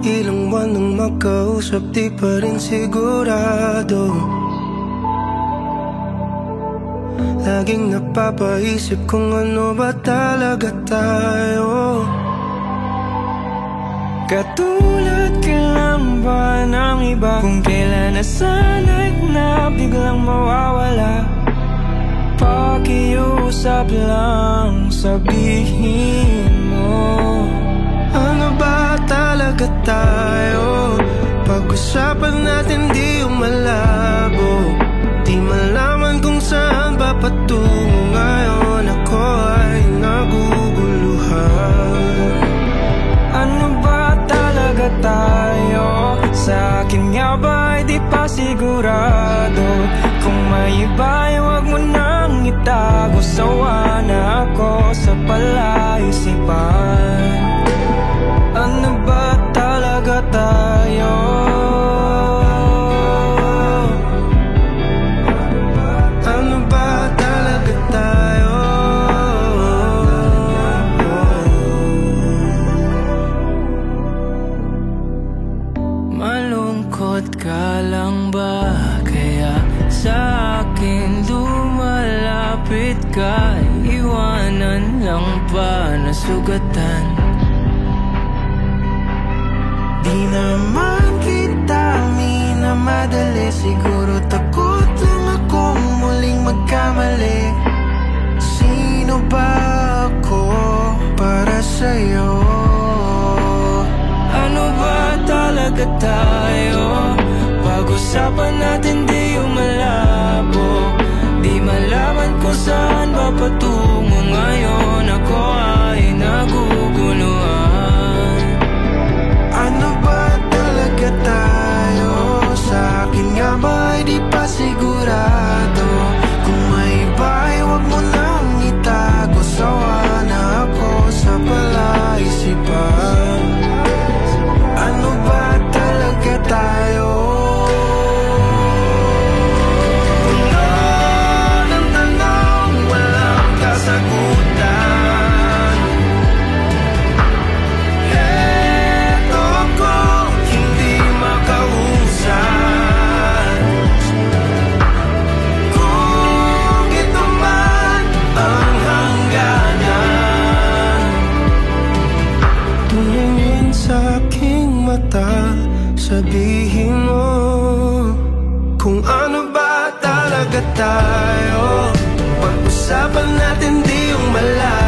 Ilang buwan nang magkausap, di pa rin sigurado. Laging napapaisip kung ano ba talaga tayo. Katulad ka lang ba ng iba? Kung kailan nasanay na biglang mawawala. Pakiusap lang, sabihin mo, ano ba talaga tayo? Pag-usapan natin di yung malabo. Di malaman kung saan ba patungo ngayon. Ako ay naguguluhan. Ano ba talaga tayo? Sa akin nga ba ay di pa sigurado. Kung may iba ay huwag mo nang itago. Sawa na ako sa palaisipan. Ano ba talaga tayo? Ano ba talaga tayo? Malungkot ka lang ba? Kaya sa akin lumalapit ka. Iwanan lang ba na sugatan? Di naman kita minamadali. Siguro takot lang akong muling magkamali. Sino ba ako para sa'yo? Ano ba talaga tayo? Pag-usapan natin di yung malabo. Di malaman kung saan ba patungo ngayon. Ako ay naguguluhan. Ano ba talaga tayo? Sa akin nga ba ay di pa sigurado. Kung may iba ay huwag mo nang itago. Sawa na ako sa palaisipan. Ano ba talaga tayo? Puno ng tanong, walang kasagutan. Eto ko, hindi makausap. Kung ito man ang hangganan, tumingin sa aking mata, sabihin mo kung ano ba talaga tayo. Pag-usapan natin di yung malayo.